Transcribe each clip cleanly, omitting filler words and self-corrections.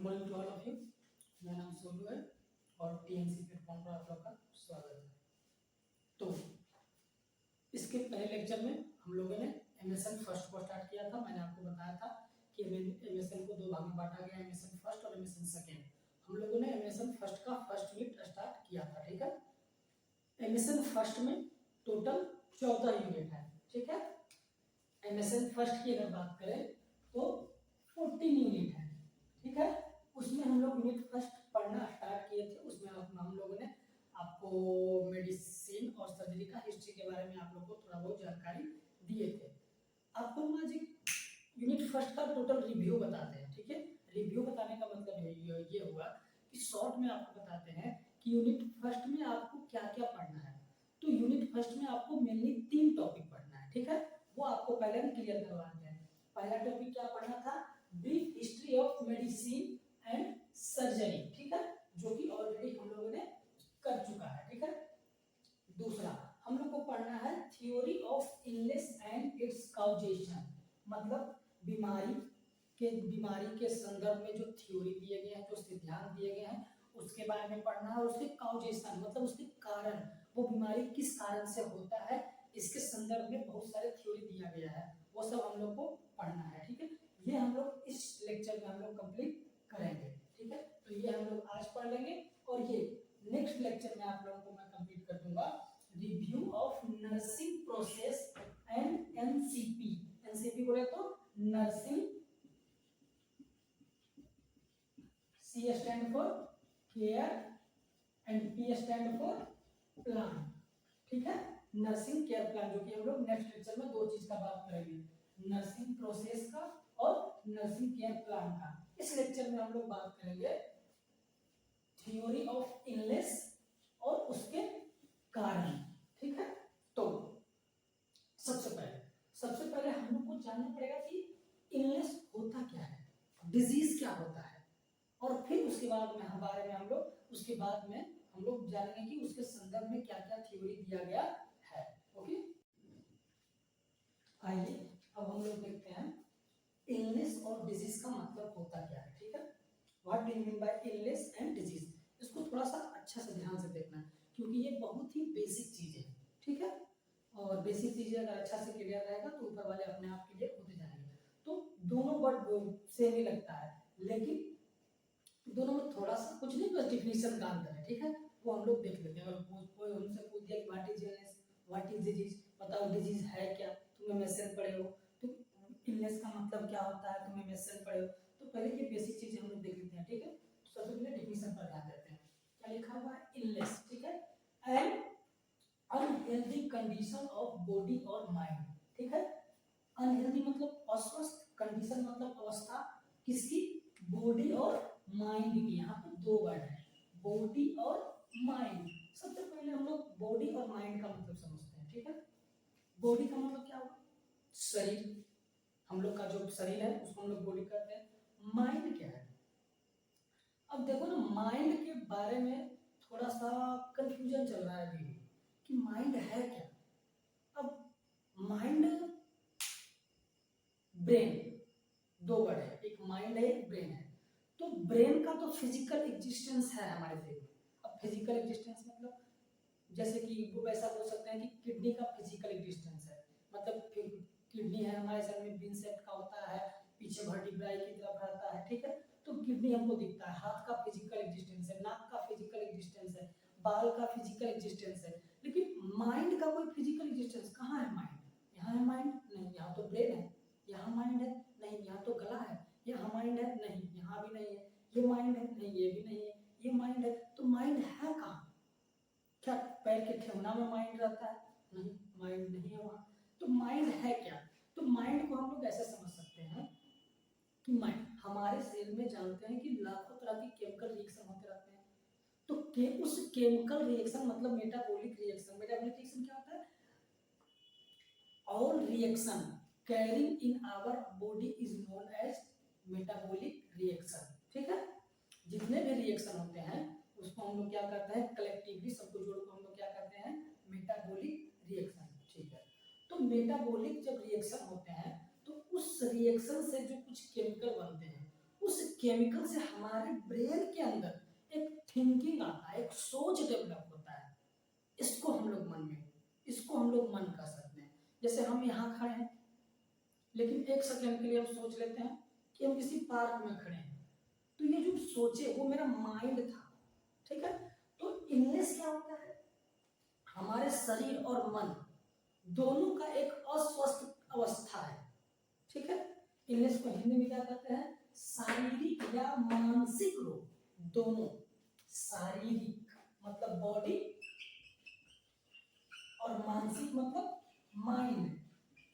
Morning to all of you. मेरा नाम सोनू है और टीएनसी प्लेटफॉर्म पर आप लोग का स्वागत है। तो इसके पहले लेक्चर में हम लोगों ने एमएसएन फर्स्ट को स्टार्ट किया था। मैंने आपको बताया था कि एमएसएन को दो भाग में बांटा गया, एमएसएन फर्स्ट और एमएसएन सेकेंड। हम लोगों ने एमएसएन फर्स्ट का फर्स्ट यूनिट स्टार्ट किया था, ठीक है। एमएसएन फर्स्ट में टोटल 14 यूनिट है, ठीक है। एमएसएन फर्स्ट की अगर बात करें तो 14 यूनिट है, ठीक है। उसमें हम लोग यूनिट फर्स्ट पढ़ना स्टार्ट किए थे। उसमें हम लोगों ने आपको मेडिसिन और सर्जरी का हिस्ट्री के बारे में आप लोगों को थोड़ा बहुत जानकारी दिए थे। आपको हम आज यूनिट फर्स्ट का टोटल रिव्यू बताते हैं, ठीक है। रिव्यू बताने का मतलब ये हुआ कि शॉर्ट में आपको बताते हैं कि यूनिट फर्स्ट में आपको क्या क्या पढ़ना है। तो यूनिट फर्स्ट में आपको मेनली 3 टॉपिक पढ़ना है, ठीक है। वो आपको पहले भी क्लियर करवाते हैं। पहला टॉपिक क्या पढ़ना था? Brief history of medicine and surgery, ठीक है, जो कि ऑलरेडी हम लोगों ने कर चुका है, ठीक है। दूसरा हम लोग को पढ़ना है theory of illness and its causation, मतलब बीमारी के संदर्भ में जो थ्योरी दिए गए हैं, जो सिद्धांत दिए गए हैं, उसके बारे में पढ़ना है। और उसके काउजेशन मतलब उसके कारण, वो बीमारी किस कारण से होता है, इसके संदर्भ में बहुत सारे थ्योरी दिया गया है, वो सब हम लोग को पढ़ना है, ठीक है। ये हम लोग इस लेक्चर में हम लोग कंप्लीट करेंगे, ठीक है। तो ये हम लोग आज पढ़ लेंगे और ये नेक्स्ट लेक्चर में आप लोगों को मैं कंप्लीट कर दूंगा review of nursing process and NCP. NCP बोले तो nursing, C stand for care and P stand for plan, ठीक है। नर्सिंग केयर प्लान, जो कि हम लोग नेक्स्ट लेक्चर में 2 चीज का बात करेंगे, नर्सिंग प्रोसेस का और नर्सिंग केयर प्लान का। इस लेक्चर में हम लोग बात करेंगे थ्योरी ऑफ इलनेस और उसके कारण, ठीक है। तो सबसे पहले हम लोग को जानना पड़ेगा कि इलनेस होता क्या है, डिजीज क्या होता है, और फिर उसके बाद में हम लोग जानेंगे कि उसके संदर्भ में क्या क्या थ्योरी दिया गया है, ओके। आइए अब हम लोग देखते हैं इलनेस और डिजीज का मतलब होता क्या है, ठीक है। What do you mean by illness and disease, इसको थोड़ा सा अच्छा से ध्यान से देखना है, क्योंकि ये बहुत ही बेसिक चीज है, ठीक है। और बेसिक चीजें अगर अच्छा से क्लियर रहेगा तो ऊपर वाले अपने आप क्लियर होते जाएंगे। तो दोनों वर्ड सेम ही लगता है, लेकिन दोनों में थोड़ा सा कुछ नहीं, बस डिफिनेशन का अंतर है, ठीक है। वो हम लोग देख लेते हैं। और कोई हमसे पूछ दिया कि what is illness, what is disease, बताओ डिजीज है क्या, तुम एमएसएन पढ़े हो, तो इलनेस का मतलब क्या होता है, तुम एमएसएन पढ़े हो। तो पहले ये बेसिक चीजें हम लोग देख लेते हैं, ठीक है। सबसे पहले डिफिनेशन पर ध्यान देते हैं। क्या लिखा हुआ है? इलनेस, ठीक है, and unhealthy condition of body और माइंड, ठीक है। अनहेल्दी मतलब अस्वस्थ, कंडीशन मतलब अवस्था किसकी? बॉडी और माइंड की। यहाँ पे 2 वर्ड है, बॉडी और माइंड। सबसे पहले हम लोग बॉडी और माइंड का मतलब समझते हैं, ठीक है। बॉडी का मतलब क्या हुआ? शरीर, हम लोग का जो शरीर है उसको हम लोग बॉडी कहते हैं। माइंड क्या है? अब देखो ना, माइंड के बारे में थोड़ा सा कंफ्यूजन चल रहा है अभी कि माइंड है क्या। अब माइंड, ब्रेन, 2 वर्ड है, एक माइंड है एक ब्रेन है। तो ब्रेन का तो फिजिकल एग्जिस्टेंस है हमारे शरीर में। अब फिजिकल एग्जिस्टेंस मतलब जैसे कि वो वैसा बोल सकते हैं कि किडनी का फिजिकल एग्जिस्टेंस है, मतलब किडनी है हमारे शरीर में, बीन शेप का होता है, पीछे वर्टिब्राई की तरफ रहता है, ठीक है। तो किडनी हमको दिखता है, हाथ का फिजिकल एग्जिस्टेंस है, नाक का फिजिकल एग्जिस्टेंस है, बाल का फिजिकल एग्जिस्टेंस है। लेकिन माइंड का कोई फिजिकल एग्जिस्टेंस कहाँ है? माइंड यहाँ है, माइंड नहीं, यहाँ तो ब्रेन है। यहाँ माइंड है नहीं, यहाँ तो गला है। यहाँ माइंड है नहीं, यहाँ भी नहीं है। ये माइंड है नहीं, ये भी नहीं है। ये माइंड है, तो माइंड है कहाँ? क्या पैर के ठेहुना में माइंड रहता है? नहीं, माइंड नहीं है वहां। तो माइंड है क्या? तो माइंड को हम लोग ऐसे समझ सकते हैं कि माइंड हमारे शरीर में, जानते हैं कि लाखों तरह के केमिकल रिएक्शन होते रहते हैं। तो उस केमिकल रिएक्शन मतलब मेटाबॉलिक रिएक्शन, मेटाबॉलिक रिएक्शन क्या होता है? All reaction carrying in our body is known as metabolic reaction, ठीक है। जितने भी रिएक्शन होते हैं उसको हम लोग क्या करते हैं? कलेक्टिवली सबको जोड़कर हम लोग क्या करते हैं? मेटाबॉलिक रिएक्शन, ठीक है। तो मेटाबॉलिक जब रिएक्शन होते हैं तो उस रिएक्शन से जो कुछ केमिकल बनते हैं, उस केमिकल से हमारे ब्रेन के अंदर एक थिंकिंग आता है, एक सोच डेवलप होता है। इसको हम लोग मन कर सकते हैं। जैसे हम यहाँ खड़े हैं, लेकिन एक सेकंड के लिए हम सोच लेते हैं कि हम किसी पार्क में खड़े हैं, तो ये जो सोचे वो मेरा माइंड था, ठीक है। तो इलनेस क्या होता है, हमारे शरीर और मन दोनों का एक अस्वस्थ अवस्था है, ठीक है। इलनेस को हिंदी में क्या कहते हैं, शारीरिक या मानसिक रोग, दोनों। शारीरिक मतलब बॉडी और मानसिक मतलब माइंड।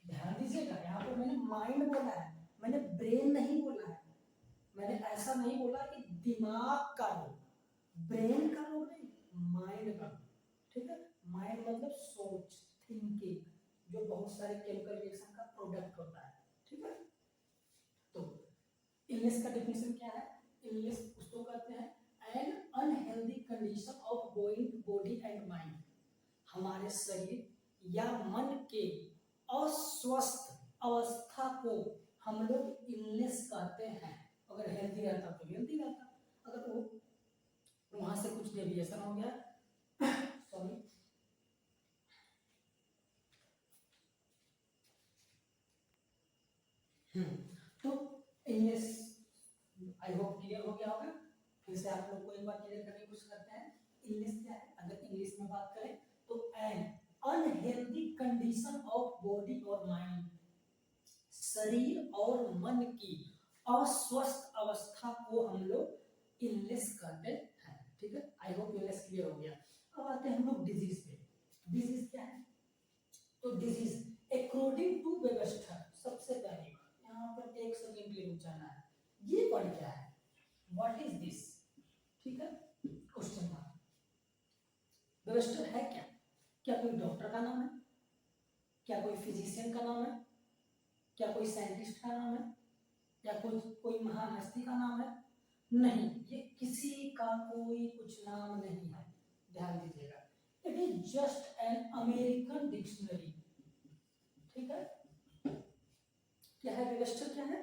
ध्यान दीजिएगा, यहाँ पर मैंने माइंड बोला है, मैंने ब्रेन नहीं बोला है। मैंने ऐसा नहीं बोला कि दिमाग का रोग, ब्रेन का रोग नहीं, माइंड का, ठीक है। माइंड मतलब सोच, थिंकिंग, जो बहुत सारे केमिकल रिएक्शन का प्रोडक्ट होता है, ठीक है। तो इलनेस का डेफिनेशन क्या है, इलनेस उसको कहते हैं N unhealthy condition of body and mind, हमारे शरीर या मन के अस्वस्थ अवस्था को हम लोग इलनेस कहते हैं। अगर हेल्दी रहता तो हेल्दी रहता, अगर वो वहां से कुछ डेविएशन हो गया सॉरी, तो इलनेस आई होप क्लियर हो गया होगा। फिर से आप लोग को एक बार क्लियर करने की कोशिश करते हैं। इलनेस क्या है, अगर इंग्लिश में बात करें तो N unhealthy condition of body और माइंड, शरीर और मन की अस्वस्थ अवस्था को हम लोग इलनेस कहते हैं, ठीक है। आई होप इलनेस क्लियर हो गया। अब आते हैं हम लोग डिजीज पे। डिजीज क्या है, तो डिजीज अकॉर्डिंग टू वेबस्टर, सबसे पहले यहाँ पर एक सेकंड के लिए रुक जाना है। ये वर्ड क्या है, व्हाट इज दिस, ठीक है, क्वेश्चन मार्क। वेबस्टर है क्या, क्या कोई डॉक्टर का नाम है, क्या कोई फिजिशियन का नाम है, क्या कोई साइंटिस्ट का नाम है, या कोई महान हस्ती का नाम है, नहीं, ये किसी का कोई कुछ नाम नहीं है। ध्यान दीजिएगा, it is just an American dictionary, ठीक है। क्या है वेबस्टर, क्या है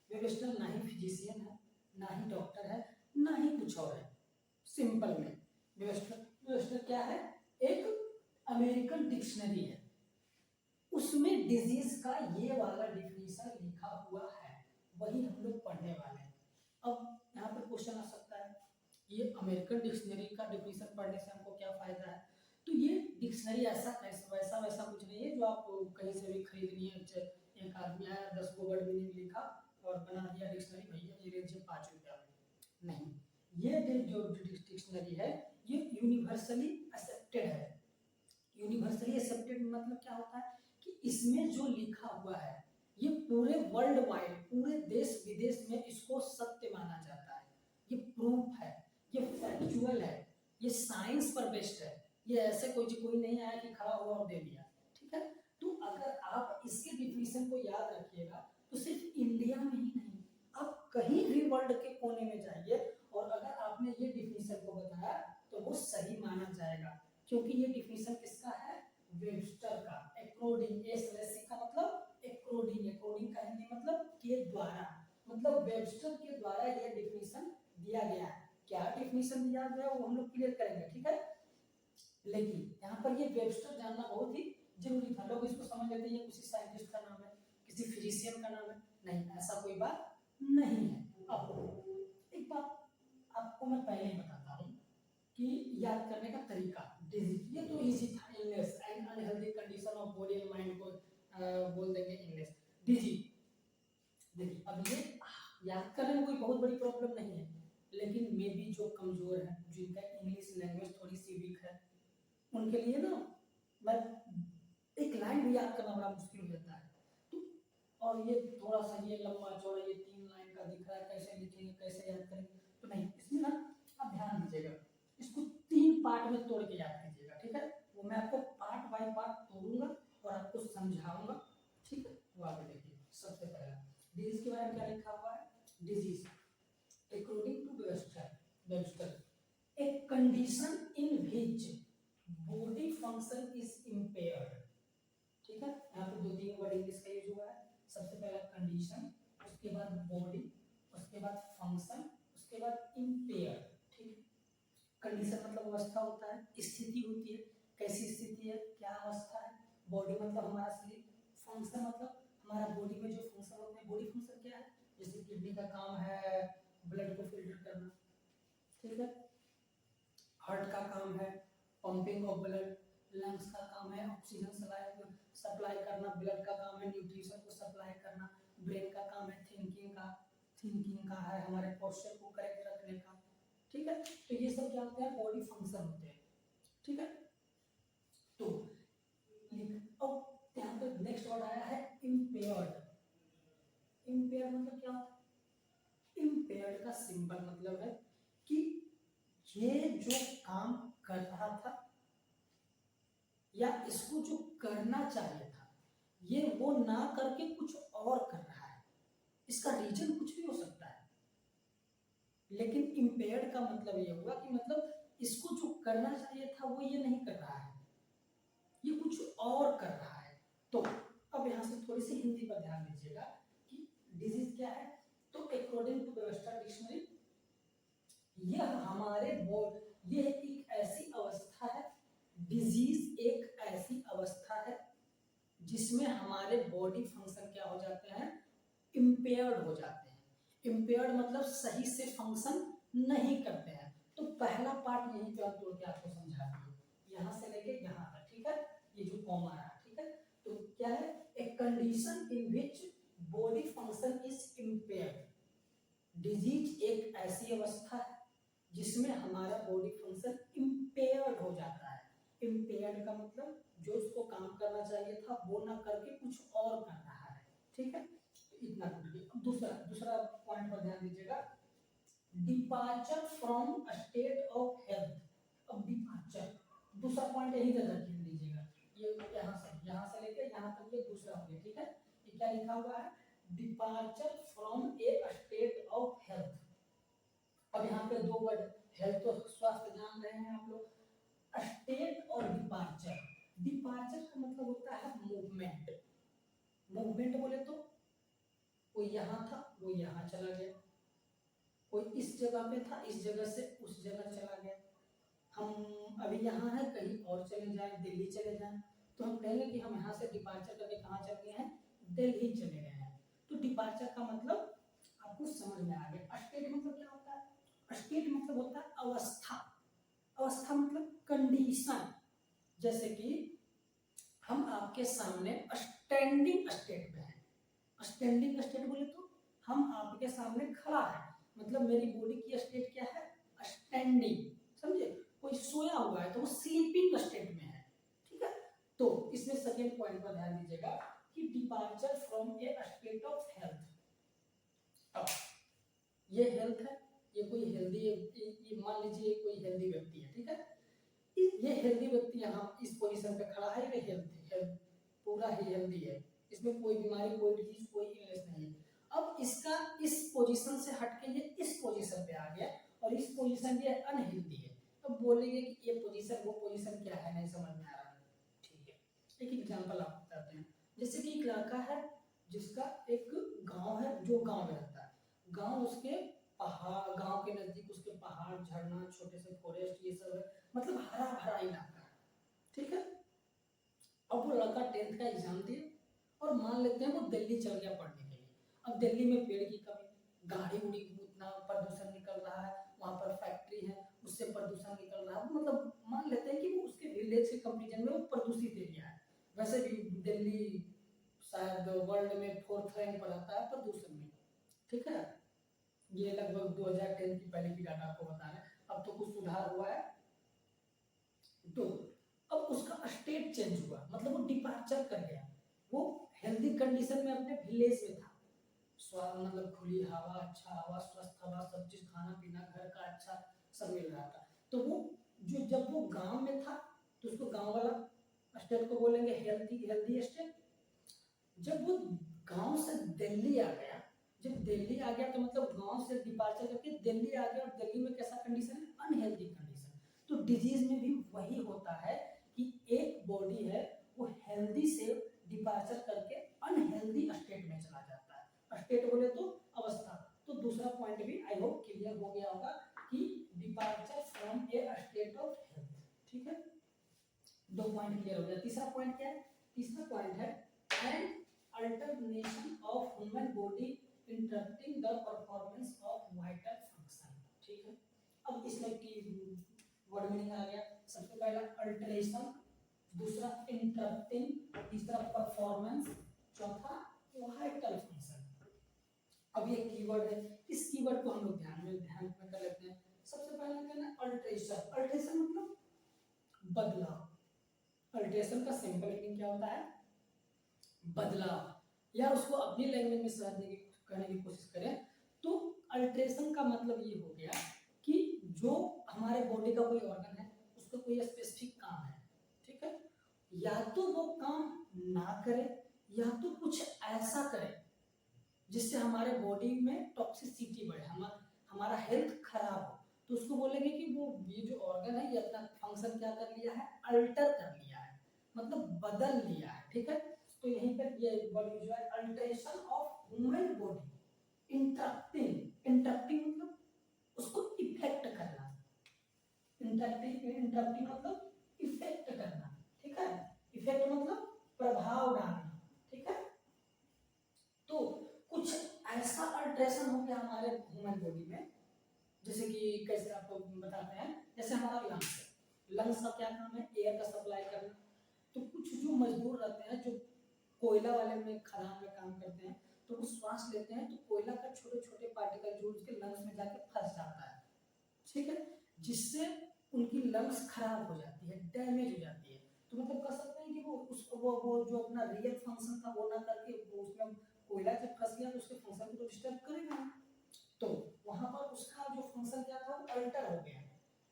वेबस्टर, ना ही फिजिशियन है, ना ही डॉक्टर है, ना ही कुछ और है। सिंपल में वेबस्टर क्या है, एक अमेरिकन डिक्शनरी है, उसमें डिजीज का ये वाला डिफिनीशन लिखा हुआ है, वही हम लोग पढ़ने वाले हैं। अब यहाँ पर क्वेश्चन आ सकता है, ये अमेरिकन डिक्शनरी का डिफिनीशन पढ़ने से हमको क्या फायदा है। तो ये डिक्शनरी ऐसा वैसा कुछ नहीं है जो आप कहीं से भी खरीद लिए, एक आदमी आया 10 को वर्ड मीनिंग लिखा और बना दिया डिक्शनरी, भैया ये लीजिए 5 रुपया में, नहीं। ये जो डिक्शनरी है ये यूनिवर्सली एक्सेप्टेड है। यूनिवर्सली एक्सेप्टेड मतलब क्या होता है कि इसमें जो लिखा हुआ है ये पूरे वर्ल्ड वाइड, पूरे देश विदेश में इसको सत्य माना जाता है, ये प्रूफ है, ये फैक्चुअल है, ये साइंस पर बेस्ड है, ये ऐसे कोई नहीं आया कि खड़ा हुआ और दे दिया, ठीक है। तो अगर आप इसके डिफिनीशन को याद रखिएगा तो सिर्फ इंडिया में ही नहीं, आप कहीं भी वर्ल्ड के कोने में जाइए और अगर आपने ये डिफिनीशन को बताया तो वो सही माना जाएगा, क्योंकि ये डिफिनीशन किसका है, वेबस्टर का। अकॉर्डिंग, एस का मतलब अकॉर्डिंग, अकॉर्डिंग का हिंदी मतलब के द्वारा, मतलब वेबस्टर के द्वारा ये डिफिनीशन दिया गया है। क्या डिफिनीशन दिया गया वो हम लोग क्लियर करेंगे, ठीक है। लेकिन यहाँ पर ये वेबस्टर जानना बहुत ही जरूरी था। लोग इसको समझ लेते हैं ये किसी साइंटिस्ट का नाम है, किसी फिजिशियन का नाम है, नहीं, ऐसा कोई बात नहीं है। अब एक बात आपको मैं पहले ही बताता हूँ कि याद करने का तरीका। डिजीज ये तो इजी था, illness and unhealthy condition of body and mind को बोल देंगे इलनेस। डिजीज देखिए, अब ये याद करने में कोई बहुत बड़ी प्रॉब्लम नहीं है, लेकिन मे बी जो कमजोर है, जिनका इंग्लिश लैंग्वेज थोड़ी सी वीक है, उनके लिए ना मैं एक लाइन भी याद करना बड़ा मुश्किल हो जाता है। तो और ये थोड़ा सा ये लंबा चौड़ा ये 3 लाइन का दिख रहा है, कैसे लिखेंगे, कैसे याद करेंगे, तो नहीं, इसमें ना आप ध्यान दीजिएगा, इसको 3 पार्ट में तोड़ के याद कीजिएगा, ठीक है। वो मैं आपको पार्ट बाय पार्ट तोड़ूंगा और आपको समझाऊंगा, ठीक है। वो आगे देखिए, सबसे पहला डिजीज के बारे में क्या लिखा हुआ है, disease according to Webster a condition in which body function is impaired, ठीक है। यहाँ पे 2-3 वर्ड इंग्लिश का यूज हुआ है, सबसे पहला कंडीशन, उसके बाद बॉडी, उसके बाद फंक्शन, उसके बाद इम्पेयर। ठीक, कंडीशन मतलब अवस्था होता है, स्थिति होती है, कैसी स्थिति है, क्या अवस्था है। बॉडी मतलब हमारा शरीर, फंक्शन मतलब हमारा बॉडी में जो फंक्शन होते हैं। बॉडी फंक्शन क्या है, जैसे किडनी का काम है ब्लड को फिल्टर करना, ठीक है। हार्ट का काम है पंपिंग ऑफ ब्लड, लंग्स का काम है ऑक्सीजन सप्लाई करना, ब्लड का काम है न्यूट्रिशन को सप्लाई करना, ब्रेन का काम है थिंकिंग का है हमारे पोस्चर को करेक्ट रखने का, ठीक है। तो ये सब क्या होते हैं, बॉडी फंक्शन होते हैं, ठीक है। तो अब यहाँ पे नेक्स्ट वर्ड आया है इम्पेयर्ड। इम्पेयर्ड मतलब क्या होता है, इम्पेयर्ड का सिंपल मतलब है कि ये जो काम कर रहा था या इसको जो करना चाहिए था, ये वो ना करके कुछ और कर रहा है। इसका रीजन कुछ भी हो सकता है, लेकिन इम्पेयर्ड का मतलब ये हुआ कि मतलब इसको जो करना चाहिए था वो ये नहीं कर रहा है, ये कुछ और कर रहा है। तो अब यहाँ से थोड़ी सी हिंदी पर ध्यान दीजिएगा कि डिजीज क्या है। तो अकॉर्डिंग टू व्यवस्था डिक्शनरी, ये एक ऐसी अवस्था है, डिजीज एक ऐसी अवस्था है जिसमें हमारे बॉडी फंक्शन क्या हो जाते हैं, इम्पेयर्ड हो जाते हैं। इम्पेयर्ड मतलब सही से फंक्शन नहीं करते हैं। तो पहला पार्ट यहीं पे तोड़ के आपको समझा दिए, यहाँ से लेके यहाँ तक, ठीक है। ये जो कॉमा रहा, ठीक है। तो क्या है, a condition in which body function is impaired. Disease एक ऐसी अवस्था है जिसमें हमारा बॉडी फंक्शन इम्पेयर्ड हो जाता है। इम्पेयर्ड का मतलब जो उसको काम करना चाहिए था वो ना करके कुछ और कर रहा है, ठीक है। तो इतना अब दूसरा पॉइंट पर ध्यान दीजिएगा, departure from state of health. अब डिपार्चर दूसरा पॉइंट यही तक रख लीजिएगा, ये यहाँ से लेकर यहाँ तक ये दूसरा हो गया, ठीक है। ये क्या लिखा हुआ है, departure from a state of health. अब यहाँ पे दो वर्ड, हेल्थ तो स्वास्थ्य जान रहे हैं आप लोग, स्टेट और डिपार्चर। डिपार्चर का मतलब होता है मूवमेंट। मूवमेंट बोले तो कोई यहाँ था वो यहाँ चला गया, कोई इस जगह पे था इस जगह से उस जगह चला गया। हम अभी यहाँ है, कहीं और चले जाए, दिल्ली चले जाए, तो हम कहेंगे कि हम यहाँ से डिपार्चर करके कहाँ चल गए हैं, दिल्ली चले गए हैं। तो डिपार्चर का मतलब आपको समझ में आ गया। स्टेट मतलब क्या होता है, स्टेट मतलब होता है अवस्था। अवस्था मतलब कंडीशन। जैसे कि हम आपके सामने स्टैंडिंग स्टेट में हैं। स्टैंडिंग स्टेट बोले तो हम आपके सामने खड़ा है, मतलब मेरी बॉडी की स्टेट क्या है, स्टैंडिंग, समझे। कोई सोया हुआ है तो वो स्लीपिंग स्टेट में है, ठीक है। तो इसमें सेकंड पॉइंट पर ध्यान दीजिएगा कि departure from a state of health. अब ये हेल्थ है, ये कोई हेल्दी, मान लीजिए कोई हेल्दी व्यक्ति है, ठीक है। ये हेल्दी व्यक्ति यहाँ इस पोजीशन पे खड़ा है, ये हेल्दी, पूरा ही हेल्दी है, इसमें कोई बीमारी, कोई डिजीज, कोई इलनेस नहीं है। अब इसका इस पोजीशन से हटके ये इस पोजीशन पे आ गया और इस पोजीशन ये अनहेल्दी है। अब बोलेंगे कि ये पोजीशन वो पोजीशन क्या है, नहीं समझ में आ रहा है, ठीक है। एक एग्जांपल आपको बताते हैं। जैसे कि एक लड़का है जिसका एक गांव है, जो गांव में रहता है, गांव उसके पहाड़, गांव के नजदीक उसके पहाड़, झरना, छोटे से फॉरेस्ट, ये सब है, मतलब हरा भरा इलाका है, ठीक है। अब वो लड़का 10th का एग्जाम दिए और मान लेते हैं वो दिल्ली चल गया पढ़ने के लिए। अब दिल्ली में पेड़ की कमी, गाड़ी उड़ी, उतना प्रदूषण निकल रहा है, वहाँ पर फैक्ट्री है उससे प्रदूषण निकल रहा है, मतलब मान लेते हैं कि वो उसके विलेज के कंपेरिजन में वो प्रदूषित एरिया है। वैसे भी दिल्ली शायद वर्ल्ड में 4th रैंक पर आता है प्रदूषण में, ठीक है। ये लगभग 2010 की पहले की डाटा आपको बता रहे हैं, अब तो कुछ सुधार हुआ है। तो अब उसका स्टेट चेंज हुआ, मतलब वो डिपार्चर कर गया। वो हेल्दी कंडीशन में अपने विलेज में था, स्वाद मतलब खुली हवा, अच्छा हवा, स्वस्थ हवा, सब चीज खाना पीना घर का अच्छा सब मिल रहा था। तो वो जो जब वो गांव में था तो उसको गांव वाला स्टेट को बोलेंगे हेल्दी स्टेट। जब वो गांव से दिल्ली आ गया, जब दिल्ली आ गया तो मतलब गांव से डिपार्चर करके दिल्ली आ गया, और दिल्ली में कैसा कंडीशन है, अनहेल्दी कंडीशन। तो डिजीज में भी वही होता है कि एक बॉडी है वो हेल्दी से डिपार्चर करके अनहेल्दी स्टेट में चला जाता है। स्टेट बोले तो अवस्था, तो दूसरा दूसरा पॉइंट भी आई होप क्लियर हो गया होगा कि departure from a state of health, ठीक है, 2 पॉइंट क्लियर हो गया। तीसरा पॉइंट क्या है? तीसरा पॉइंट है and alternation of human body interrupting the performance of vital function, ठीक है। अब इसमें की वर्ड मीनिंग आ गया। सबसे पहला अल्टरेशन, दूसरा इंटरप्टिंग, तीसरा परफॉर्मेंस, चौथा वाइटल फंक्शन। अब ये कीवर्ड है, इस कीवर्ड को हम लोग ध्यान में कर लेते हैं। सबसे पहला क्या है? अल्टरेशन। अल्टरेशन मतलब बदलाव। अल्टरेशन का सिंपल मीनिंग क्या होता है? बदलाव, या उसको अपनी लैंग्वेज में समझने की करने की कोशिश करें तो अल्टरेशन का मतलब ये हो गया कि जो हमारे बॉडी का कोई ऑर्गन है उसका कोई स्पेसिफिक काम है, ठीक है, या तो वो काम ना करे या तो कुछ ऐसा करे जिससे हमारे बॉडी में टॉक्सिसिटी बढ़े, हमारा हेल्थ खराब हो, तो उसको बोलेंगे कि वो ये जो ऑर्गन है ये अपना फंक्शन क्या कर लिया है? अल्टर कर लिया है, मतलब बदल लिया है, ठीक है। तो यहीं पर ये वर्ड यूज हुआ है alteration of human body interrupting. Interrupting मतलब उसको इफेक्ट करना, इंटरप्टिंग मतलब इफेक्ट करना, ठीक है। इफेक्ट मतलब प्रभाव डालना, ठीक है। तो कुछ ऐसा अल्टरेशन हो गया हमारे ह्यूमन बॉडी में, जैसे कि कैसे आपको बताते हैं, जैसे हमारा लंग्स है, लंग्स का क्या काम है? एयर का सप्लाई करना। तो कुछ जो मजदूर रहते हैं जो कोयला वाले में खदान में काम करते हैं, तो वो श्वास लेते हैं तो कोयला का छोटे छोटे पार्टिकल जो उसके लंग्स में जाके फंस जाता है, ठीक है, जिससे उनकी लंग्स खराब हो जाती है, डैमेज हो जाती है। तो मतलब कह सकते हैं कि वो जो अपना रियल फंक्शन था वो ना करके वो उसमें कोयला जब फंस गया तो उसके फंक्शन को तो डिस्टर्ब करेगा, तो वहां पर उसका जो फंक्शन क्या था वो अल्टर हो गया,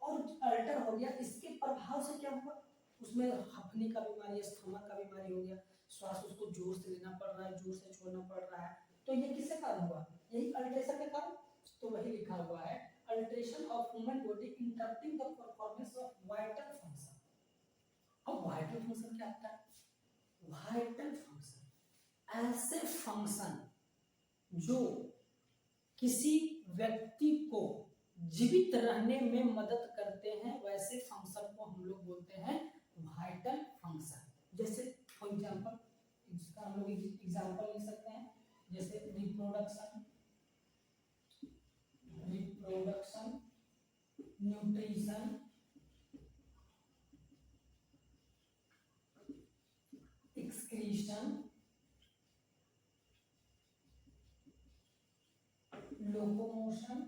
और अल्टर हो गया इसके प्रभाव से क्या हुआ? उसमें हफनी का बीमारी, अस्थमा का बीमारी हो गया, श्वास उसको जोर से लेना पड़ रहा है, जोर से छोड़ना पड़ रहा है। तो ये किसके कारण हुआ? यही अल्ट्रेशन के कारण। तो वही लिखा हुआ है alteration of human body interrupting the performance of vital function. अब वाइटल फंक्शन क्या होता है? वाइटल फंक्शन ऐसे फंक्शन जो किसी व्यक्ति को जीवित रहने में मदद करते हैं, वैसे फंक्शन को हम लोग बोलते हैं वाइटल फंक्शन। जैसे फॉर एग्जांपल, इसका हम लोग एग्जांपल ले सकते हैं, जैसे reproduction, nutrition, excretion, locomotion,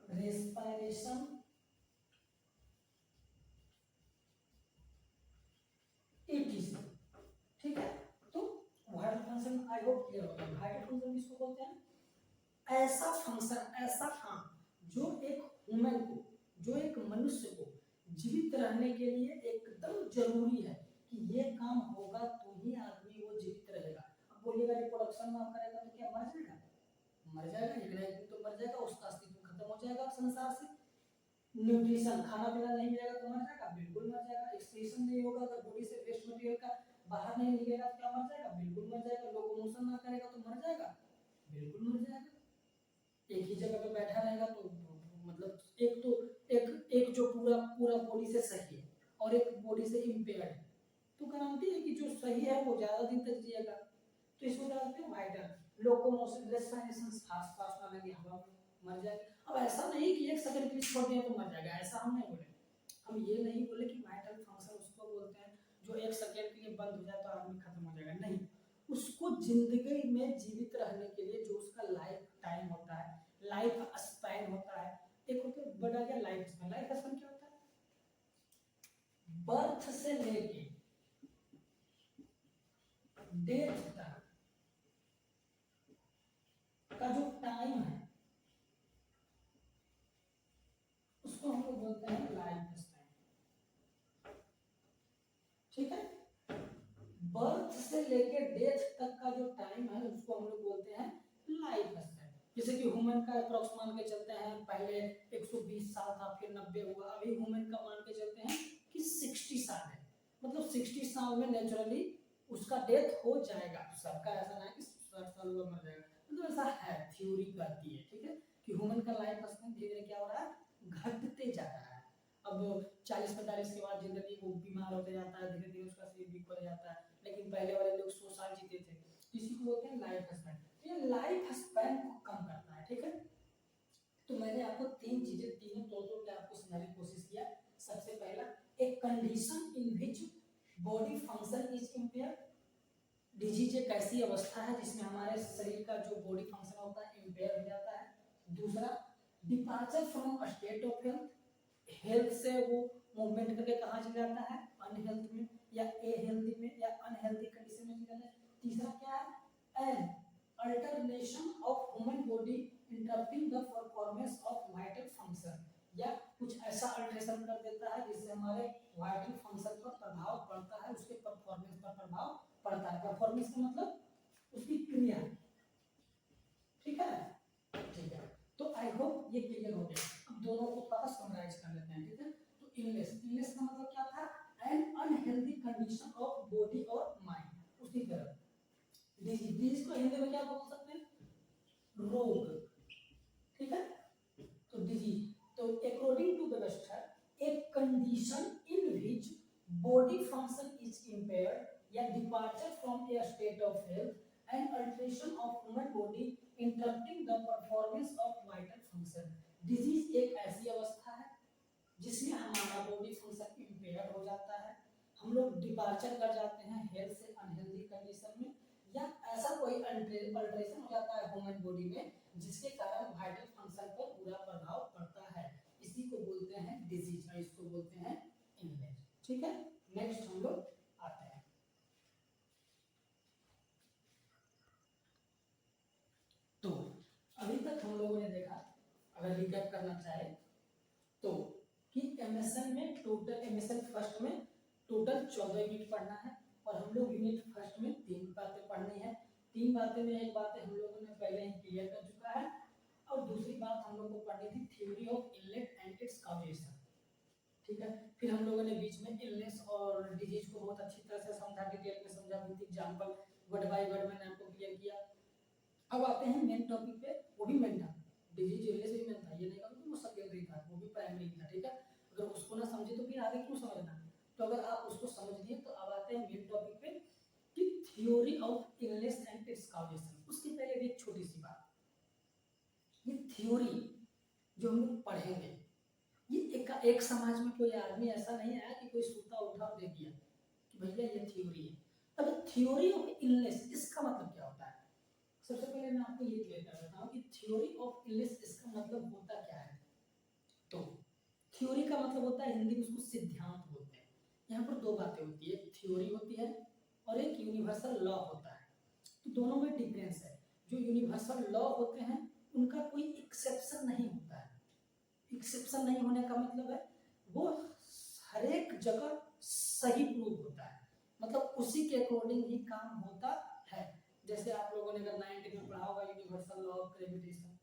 respiration, etc, ठीक है। तो vital function I hope clear हो गया। वाइटल फंक्शन किसको बोलते हैं? ऐसा फंक्शन, ऐसा काम जो एक ह्यूमन को, जो एक मनुष्य को जीवित रहने के लिए एकदम जरूरी है कि ये काम होगा तो ही आदमी वो जीवित रहेगा। अब बोलिएगा रिप्रोडक्शन ना करेगा तो क्या मर जाएगा? मर जाएगा, एक ना एक दिन तो मर जाएगा, उसका अस्तित्व खत्म हो जाएगा संसार से। न्यूट्रिशन, खाना पीना नहीं मिलेगा तो मर जाएगा, बिल्कुल मर जाएगा। एक्सक्रीशन नहीं होगा, अगर बॉडी से वेस्ट मटेरियल का बाहर नहीं निकलेगा तो क्या मर जाएगा? बिल्कुल मर जाएगा। लोकोमोशन ना करेगा तो मर जाएगा, बिल्कुल मर जाएगा। एक ही जगह पे बैठा रहेगा तो मतलब एक तो एक जो पूरा पूरा बॉडी से सही है और एक बॉडी से इम्पेयर्ड है, तो गारंटी है कि जो सही है वो ज्यादा दिन तक जिएगा। तो इसमें डालते हैं वाइटल, लोकोमोशन, रेस्पिरेशन, सांस पास ना लगे हवा में, मर जाएगा। अब ऐसा नहीं कि एक सेकंड के लिए छोड़ दिया तो मर जाएगा, ऐसा हम नहीं बोले। हम ये नहीं बोले कि वाइटल फंक्शन उसको बोलते हैं जो एक सेकंड के लिए बंद हो जाए तो आदमी खत्म हो जाएगा, नहीं। उसको जिंदगी में जीवित रहने के लिए जो उसका लाइफ टाइम होता है, लाइफ स्पैन होता है, एक होता है बड़ा क्या लाइफ स्पैन। लाइफ स्पैन क्या होता है? बर्थ से लेके डेथ तक का जो टाइम है उसको हम लोग बोलते हैं लाइफ स्पैन, ठीक है। बर्थ से लेके डेथ तक का जो टाइम है उसको हम लोग बोलते हैं लाइफ स्पैन। जैसे कि ह्यूमन का अप्रोक्स मान के चलते हैं, पहले 120 साल था, फिर 90 हुआ, अभी ह्यूमन का मान के चलते हैं कि 60 साल है। मतलब 60 साल में नेचुरली उसका डेथ हो जाएगा। सबका ऐसा नहीं कि साल हुआ मर जाएगा, मतलब ऐसा है, थ्योरी कहती है, ठीक है, कि ह्यूमन का लाइफ स्पैन धीरे धीरे क्या हो रहा है, घटते जा रहा है। अब 40-45 के बाद जनरली वो बीमार होते जाता है, धीरे धीरे उसका शरीर वीक हो जाता है, लेकिन पहले वाले लोग 100 साल जीते थे, इसी को बोलते हैं लाइफ स्पैन। ये लाइफ स्पैन को कम करता है, ठीक है। तो मैंने आपको तीन चीजें तीनों तौर पे आपको समझाने की कोशिश किया। सबसे पहला, एक condition in which body function is impaired. Disease एक ऐसी अवस्था है जिसमें हमारे शरीर का जो बॉडी फंक्शन होता है इम्पेयर हो जाता है। दूसरा, departure from a state of health, health से वो मूवमेंट करके कहाँ चला जाता है, अनहेल्थ में या ए हेल्दी में या अनहेल्दी कंडीशन में चला जाता है। तीसरा क्या है, an alternation of human body interrupting the performance of vital function, या कुछ ऐसा अल्टरेशन कर देता है जिससे हमारे वाइटल फंक्शन पर प्रभाव पड़ता है, उसके परफॉर्मेंस पर प्रभाव पड़ता है। परफॉर्मेंस का मतलब उसकी क्रिया, ठीक है, ठीक है। तो आई होप ये क्लियर हो गया। अब दोनों को थोड़ा समराइज कर लेते हैं, ठीक है। तो इलनेस, इलनेस का मतलब क्या था, N unhealthy condition of body और माइंड। उसी तरह डिजीज, डिजीज को हिंदी में क्या बोल सकते हैं, रोग, ठीक है। तो डिजीज, तो अकॉर्डिंग टू द वेस्टर एक condition in which body function is impaired या departure from a state of health and alteration of human body interrupting the performance of vital function. Disease एक ऐसी अवस्था है जिसमें हमारा बॉडी फंक्शन इम्पेयर हो जाता है, हम लोग डिपार्चर कर जाते हैं हेल्थ से अनहेल्दी कंडीशन में, या ऐसा कोई अल्टरेशन हो जाता है ह्यूमन बॉडी में जिसके कारण वाइटल फंक्शन पर बुरा प्रभाव पड़ता है। इसी को बोलते हैं डिजीज और इसको बोलते हैं इलनेस, ठीक है। नेक्स्ट हम लोग आते हैं। तो अभी तक हम लोगों ने देखा, अगर रिकैप करना चाहे तो, कि एमएसएन में टोटल, एमएसएन फर्स्ट में टोटल 14 यूनिट पढ़ना है और हम लोग यूनिट फर्स्ट में 3 बातें पढ़नी है। 3 बातें में एक बात हम लोगों ने पहले ही क्लियर कर चुका है, और दूसरी बात हम लोग को पढ़नी थी theory of illness and it's causation, ठीक है। फिर हम लोगों ने बीच में इलनेस और डिजीज को बहुत अच्छी तरह से समझा, डिटेल में समझा, with example word by word मैंने आपको क्लियर किया। अब आते हैं मेन टॉपिक पे, वो भी मेन था, डिजीज इलनेस भी मेन था, ये नहीं कहूँगा वो सेकेंडरी था, वो भी प्राइमरी था, ठीक है। अगर उसको ना समझे तो फिर आगे क्यों समझना। तो अगर आप उसको समझ लिए तो अब आते हैं मेन टॉपिक पे, कि theory of illness and it's causation. उसके पहले भी एक छोटी सी बात, ये थ्योरी जो हम लोग पढ़ेंगे, ये एक समाज में कोई आदमी ऐसा नहीं आया कि कोई सूता उठा और दे दिया कि भैया ये थ्योरी है। अब थ्योरी ऑफ इलनेस इसका मतलब क्या होता है, सबसे पहले मैं आपको ये क्लियर कर देता हूँ कि थ्योरी ऑफ इलनेस इसका मतलब होता क्या है। तो थ्योरी का मतलब होता है, हिंदी में उसको सिद्धांत बोलते हैं। यहाँ पर दो बातें होती है, एक थ्योरी होती है और एक यूनिवर्सल लॉ होता है। तो दोनों में डिफरेंस है। जो यूनिवर्सल लॉ होते हैं उनका कोई एक्सेप्शन नहीं होता है। एक्सेप्शन नहीं होने का मतलब है वो हर एक जगह सही प्रूव होता है, मतलब उसी के अकॉर्डिंग ही काम होता है। जैसे आप लोगों ने अगर 9th में पढ़ा होगा universal law of gravitation,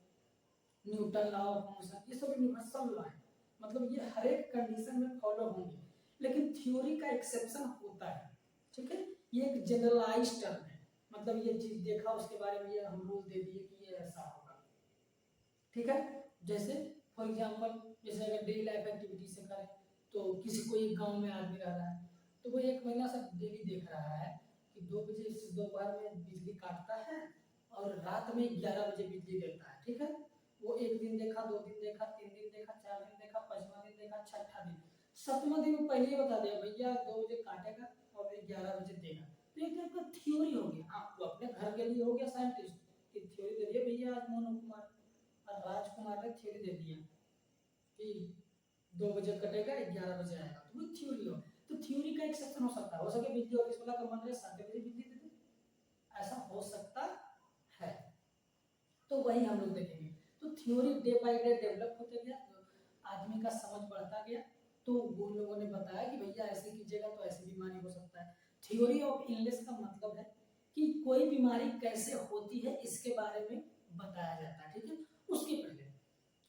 Newton law of motion, ये सब यूनिवर्सल लॉ है, मतलब ये हर एक कंडीशन में फॉलो होंगे। लेकिन थ्योरी का एक्सेप्शन होता है, ठीक है। ये एक जनरलाइज्ड टर्म है, मतलब ये चीज देखा उसके बारे में ये हम रूल दे दिए कि ये ऐसा होगा, ठीक है। जैसे फॉर एग्जांपल, जैसे अगर डेली लाइफ एक्टिविटी से करें तो किसी को एक गांव में आदमी रह रहा है, तो वो 1 महीना से डेली देख रहा है कि 2 बजे से दोपहर में बिजली काटता है और रात में 11 बजे बिजली देता है, ठीक है। वो 1 दिन देखा, 2 दिन देखा, 3 दिन देखा, 4 दिन देखा, 5वां दिन देखा, 6ठा दिन, 7वां दिन वो पहले ही बता दिया भैया 2 बजे काटेगा और 11 बजे देगा। तो एक टाइप का थ्योरी हो गया। हाँ, वो अपने घर के लिए हो गया साइंटिस्ट की थ्योरी दे दिया, भैया आज मोनू कुमार और राजकुमार ने थ्योरी दे दिया कि 2 बजे कटेगा 11 बजे आएगा, तो वो थ्योरी हो। तो थ्योरी का एक्सेप्शन हो सकता है, हो सके बिजली ऑफिस वाला का मन रहे 7 बजे बिजली दे दे, ऐसा हो सकता है। तो वही हम लोग देखेंगे। तो theory day by day develop होते गया, आदमी का समझ बढ़ता गया, तो वो लोगों ने बताया कि भैया ऐसे कीजिएगा तो ऐसी बीमारी हो सकता है। थ्योरी ऑफ इलनेस का मतलब है कि कोई बीमारी कैसे होती है इसके बारे में बताया जाता है, ठीक है। उसके पहले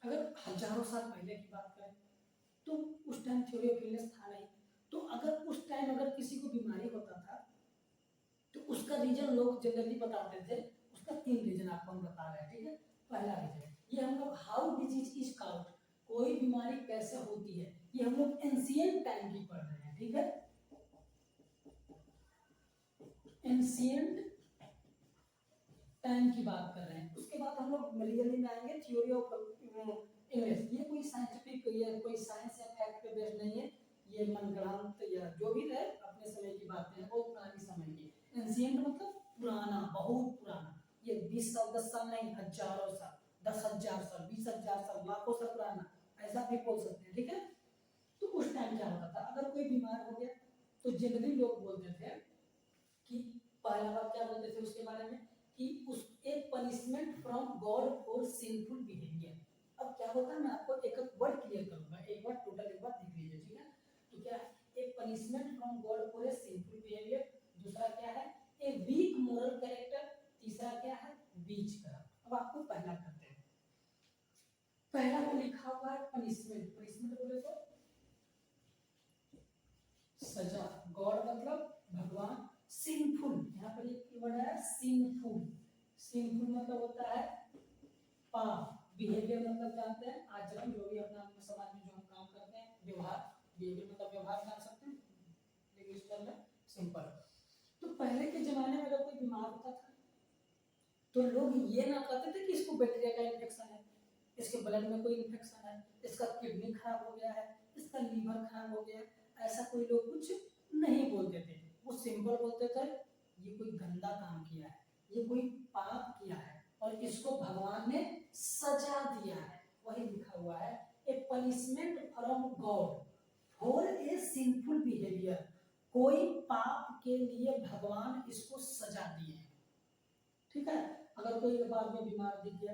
अगर हजारों साल पहले की बात करें तो उस टाइम थ्योरी ऑफ इलनेस था नहीं, तो अगर उस टाइम अगर किसी को बीमारी होता था तो उसका रीजन लोग जनरली बताते थे, उसका 3 रीजन आपको हम बता रहे हैं, ठीक है। पहला रीजन ये हम लोग हाउ डिजीज इज काउट, कोई बीमारी कैसे होती है, ये हम लोग एंशिएंट टाइम की पढ़ रहे हैं, ठीक है। एंशिएंट टाइम की बात कर रहे हैं। उसके बाद हम लोग रियली में आएंगे थ्योरी ऑफ इंग्लिश। ये कोई साइंटिफिक या कोई साइंस या फैक्ट पे बेस्ड नहीं है, ये मनगढ़ंत या जो भी है अपने समय की बातें हैं, बहुत पुरानी समय की। एंशिएंट मतलब पुराना, बहुत पुराना, ये 20 साल 10 साल नहीं, हजारों साल, 10,000 साल, 20,000 साल, लाखों साल पुराना, ऐसा भी बोल सकते हैं, ठीक है। तो उस टाइम क्या होता था, अगर कोई बीमार हो गया तो जनरली लोग बोलते थे कि पहला बात क्या बोलते थे उसके बारे में कि उस एक punishment from God for sinful behaviour. अब क्या होता है, मैं आपको एक एक वर्ड क्लियर करूंगा, एक बार टोटल एक बार देख लीजिए, ठीक है। तो क्या है, एक punishment from God for a sinful behaviour, दूसरा क्या है ए वीक मोरल कैरेक्टर, तीसरा क्या है बीच का। अब आपको पहला करते हैं, पहला में लिखा हुआ है पनिशमेंट, पनिशमेंट बोले तो सजा, गॉड मतलब भगवान, सिंफुल यहाँ पर एक वर्ड है सिंफुल, सिंफुल मतलब होता है पाप, बिहेवियर मतलब जानते हैं आचरण, जो भी अपना समाज में जो हम काम करते हैं, व्यवहार, बिहेवियर मतलब व्यवहार जान सकते हैं इंग्लिश टर्म में, सिंपल। तो पहले के जमाने में अगर कोई बीमार होता था तो लोग ये ना कहते थे कि इसको बैक्टीरिया का इन्फेक्शन है, इसके ब्लड में कोई इन्फेक्शन है, इसका किडनी खराब हो गया है, इसका लीवर खराब हो गया है, ऐसा कोई लोग कुछ नहीं बोलते थे। वो सिंपल बोलते थे ये कोई गंदा काम किया है, ये कोई पाप किया है और इसको भगवान ने सजा दिया है। वही लिखा हुआ है ए punishment from God for a sinful behaviour, कोई पाप के लिए भगवान इसको सजा दिए हैं, ठीक है। अगर कोई बाद में बीमार दिख गया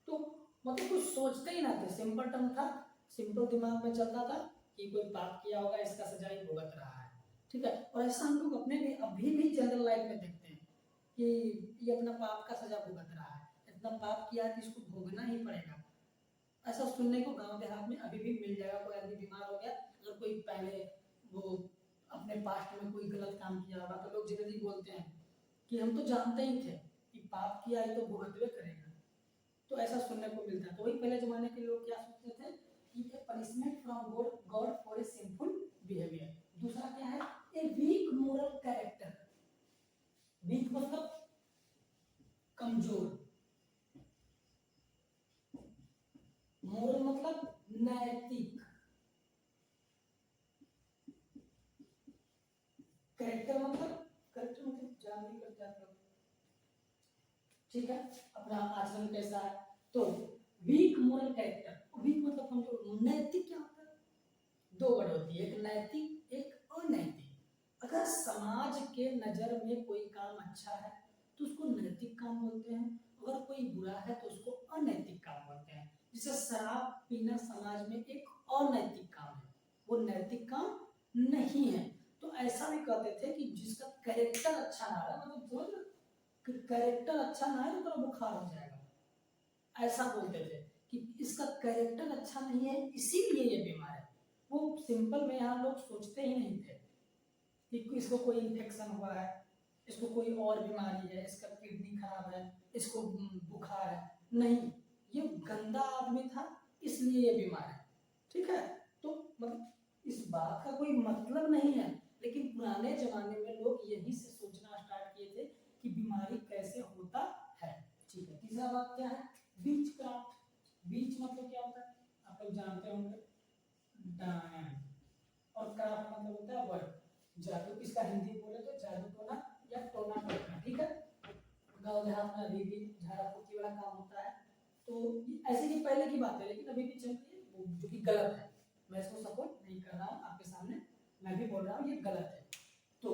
तो मतलब कुछ सोचते ही ना थे, सिंपल टर्म था, सिंपल दिमाग में चलता था कि कोई पाप किया होगा इसका सजा ही भुगत रहा है, ठीक है। और ऐसा हम लोग अपने भी अभी भी जनरल लाइफ में देखते हैं कि ये अपना पाप का सजा भुगत रहा है, इतना पाप किया है कि इसको भोगना ही पड़ेगा। ऐसा सुनने को गांव देहात में अभी भी मिल जाएगा, कोई आदमी बीमार हो गया, अगर कोई पहले वो अपने पास्ट में कोई गलत काम किया होगा तो लोग जनरली बोलते हैं कि हम तो जानते ही थे कि पाप किया है तो भुगतवे करेगा। तो ऐसा सुनने को मिलता है। तो वही पहले जमाने के लोग क्या सोचते थे कि punishment from God for a sinful behaviour. दूसरा क्या है a week moral character, week मतलब कमजोर, मोरल मतलब नैतिक, कैरेक्टर मतलब जान भी करते हैं, ठीक है, अपना आचरण कैसा है। तो वीक मोरल कैरेक्टर, वीक मतलब कमजोर, नैतिक क्या होता है, दो वर्ड होती है, एक नैतिक एक अनैतिक। अगर समाज के नजर में कोई काम अच्छा है तो उसको नैतिक काम बोलते हैं, अगर कोई बुरा है तो उसको अनैतिक काम बोलते हैं। जैसे शराब पीना समाज में एक अनैतिक काम है, वो नैतिक काम नहीं है। तो ऐसा भी कहते थे कि जिसका कैरेक्टर अच्छा ना है, मतलब कैरेक्टर अच्छा ना है तो बुखार हो जाएगा, ऐसा बोलते थे कि इसका कैरेक्टर अच्छा नहीं है इसीलिए ये बीमार है। वो सिंपल में यहाँ लोग सोचते ही नहीं थे कि इसको कोई इन्फेक्शन हुआ है, इसको कोई और बीमारी है, इसका किडनी खराब है, इसको बुखार है, नहीं, ये गंदा आदमी था इसलिए ये बीमार है, ठीक है। तो मतलब इस बात का कोई मतलब नहीं है, लेकिन पुराने जमाने में लोग यही से सोचना स्टार्ट किए थे कि बीमारी कैसे होता है, ठीक है। तीसरा बात क्या है बीच क्राफ्ट, बीच मतलब क्या होता है आप लोग जानते होंगे, डायन, और क्राफ्ट मतलब होता है वर्क, जादू, इसका हिंदी बोले तो जादू टोना या टोना टोना, ठीक है। गाँव देहात में अभी भी झाड़ा फूकी वाला काम होता है। तो ऐसे की पहले की बात है, लेकिन अभी भी चल रही है जो कि गलत है, मैं इसको सपोर्ट नहीं कर रहा हूँ आपके सामने, मैं भी बोल रहा हूँ ये गलत है। तो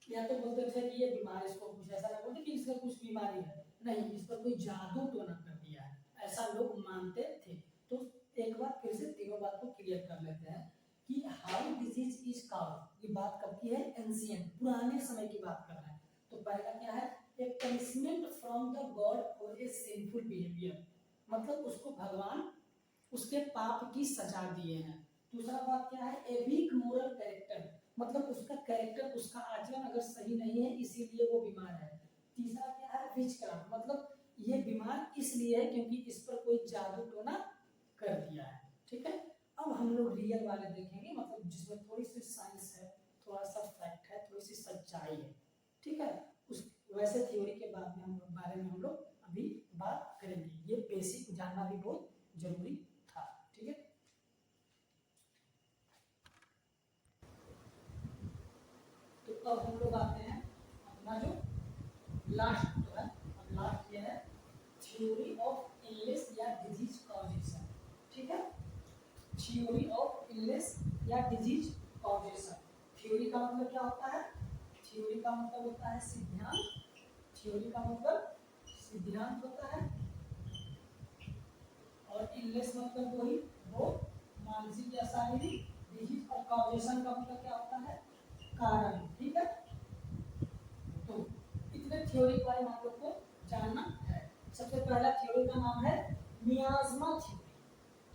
या तो बोलते थे कि ये बीमार, इसको कुछ ऐसा ना बोलते कि इसका कुछ बीमारी है, नहीं, इस पर कोई जादू टोना कर दिया है, ऐसा लोग मानते थे। तो एक बार फिर से तीनों बात को क्लियर कर लेते हैं कि हाउ डिजीज इज काउड, ये बात कब की है, एंशिएंट, पुराने समय की बात कर रहे हैं। तो पहला क्या है ए punishment from the God for a sinful behaviour, मतलब उसको भगवान उसके पाप की सजा दिए हैं। दूसरा बात क्या है ए वीक मोरल कैरेक्टर, मतलब उसका कैरेक्टर, उसका आचरण अगर सही नहीं है इसीलिए वो बीमार है। तीसरा क्या है विचक्राफ्ट मतलब ये बीमार इसलिए है क्योंकि इस पर कोई जादू टोना कर दिया है। ठीक है, अब हम लोग रियल वाले देखेंगे, मतलब जिसमें थोड़ी सी साइंस है, थोड़ा सा फैक्ट है, थोड़ी सी सच्चाई है। ठीक है, उस वैसे थ्योरी के बाद में हम लोग बारे में हम लोग अभी बात करेंगे। ये बेसिक जानना भी बहुत जरूरी था। ठीक है, तो अब हम लोग आते हैं अपना जो लास्ट जो है, अब लास्ट ये है थ्योरी ऑफ इलनेस या डिजीज कॉजेशन। ठीक है, थ्योरी ऑफ इलनेस या डिजीज कॉजेशन। थ्योरी का मतलब क्या होता है? थ्योरी का मतलब होता है सिद्धांत। थ्योरी का मतलब सिद्धांत होता है, और इलनेस मतलब वही वो मानसिक या शारीरिक, डिजीज और कॉजेशन का मतलब क्या होता है? कारण। ठीक है, तो इतने थ्योरी के बारे में आप लोग को जानना है। सबसे पहला थ्योरी का नाम है मियाज़मा थ्योरी।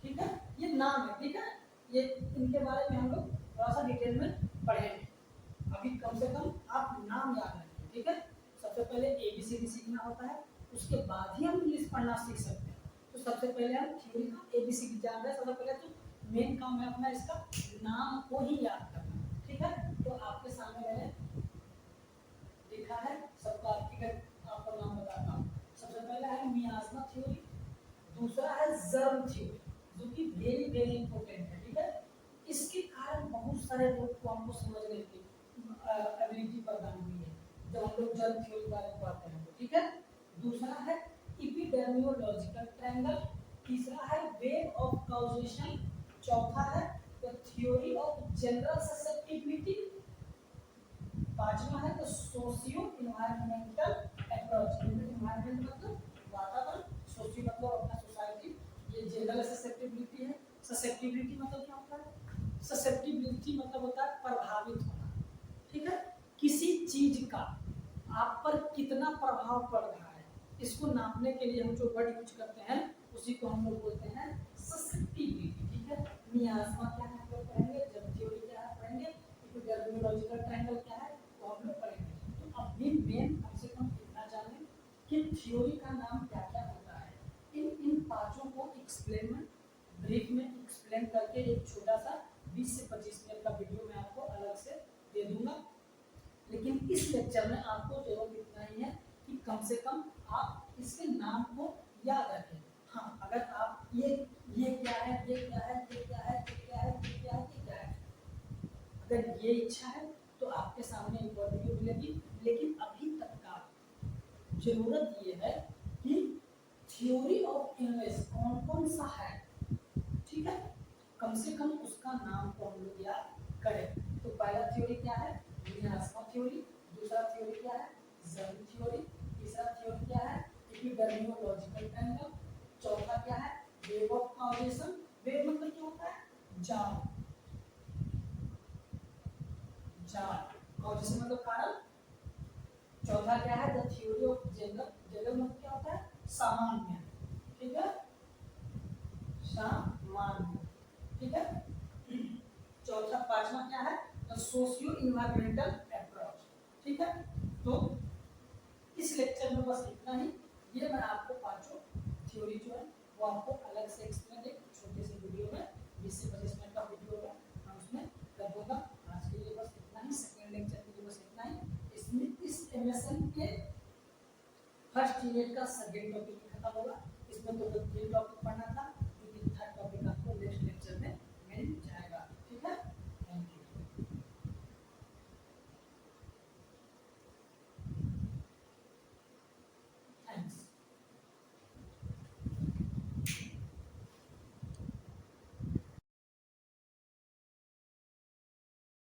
ठीक है, ये नाम है। ठीक है, ये इनके बारे में हम लोग थोड़ा सा डिटेल में पढ़ेंगे। अभी कम से कम आप नाम याद रखिए। ठीक है, सबसे पहले ABCD सीखना होता है, उसके बाद ही हम इंग्लिश पढ़ना सीख सकते हैं। तो सबसे पहले हम थ्योरी का ABCD जान रहे हैं। सबसे पहले तो मेन काम है अपना इसका नाम को ही याद करना। ठीक है, तो आपके सामने मैंने लिखा है, सबका आपका नाम बताता हूँ। सबसे पहला है मियाज़मा थ्योरी, दूसरा है जर्म थ्योरी, जो कि वेरी वेरी इंपॉर्टेंट है। ठीक है, इसके कारण बहुत सारे लोग को हमको समझने की एबिलिटी प्रदान हुई है जब हम लोग जर्म थ्योरी के बारे में पढ़ते हैं। ठीक है, दूसरा है एपिडेमियोलॉजिकल ट्रायंगल, तीसरा है वेव ऑफ कॉजेशन, चौथा है the theory of general susceptibility, पांचवा है तो सोशियो इन्वायरमेंटल अप्रोच। इन्वायरमेंट मतलब वातावरण, सोशियो मतलब अपना सोसाइटी, ये जनरल ससेप्टिबिलिटी है। ससेप्टिबिलिटी मतलब क्या होता है? ससेप्टिबिलिटी मतलब होता है प्रभावित होना। ठीक है, किसी चीज का आप पर कितना प्रभाव पड़ रहा है, इसको नापने के लिए हम जो वर्ड यूज करते हैं उसी को हम लोग बोलते हैं ससेप्टिबिलिटी। ठीक है, मियाज़मा क्या है हम लोग पढ़ेंगे, जर्म थ्योरी क्या है पढ़ेंगे, एपिडेमियोलॉजिकल ट्रायंगल क्या है तो हम लोग पढ़ेंगे। तो अभी मेन कम से कम इतना जानें कि थ्योरी का नाम क्या क्या होता है। इन पांचों को एक्सप्लेन में ब्रीफ में एक्सप्लेन करके एक छोटा सा 20 से 25 मिनट का वीडियो मैं आपको अलग से दे दूंगा। लेकिन इस लेक्चर में आपको जरूर इतना ही है कि कम से कम आप इसके नाम को याद रखें। हाँ, अगर आप ये क्या है, ये क्या है, ये क्या है, ये क्या है, ये क्या है, ये क्या है, अगर ये इच्छा है तो आपके सामने एक और वीडियो मिलेगी। लेकिन अभी तक का जरूरत ये है कि थ्योरी ऑफ इलनेस कौन कौन सा है। ठीक है, कम से कम उसका नाम को हम लोग याद करें। तो पहला थ्योरी क्या है? मियाज़मा थ्योरी, दूसरा थ्योरी क्या है? जर्म थ्योरी, तीसरा थ्योरी क्या है? एपिडेमियोलॉजिकल ट्रायंगल, चौथा क्या है? Wave of causation. वेव मतलब क्या होता है? जाल, जाल, कॉजेशन मतलब कारण। चौथा क्या है? The theory of general, general मतलब क्या होता है? सामान्य। ठीक है, सामान्य। ठीक है, चौथा पांचवा क्या है? The socio environmental approach. ठीक है, तो इस लेक्चर में बस इतना ही। ये मैं आपको पांचों थ्योरी जो है वो आपको अलग से एक्सप्लेन एक छोटे से वीडियो में 20 से 25 मिनट का वीडियो है मैं उसमें कर दूंगा। आज के लिए बस इतना ही, सेकेंड लेक्चर के लिए बस इतना ही। इसमें इस MSN के फर्स्ट यूनिट का सेकेंड टॉपिक खत्म होगा। इसमें तो 3 टॉपिक पढ़ना था,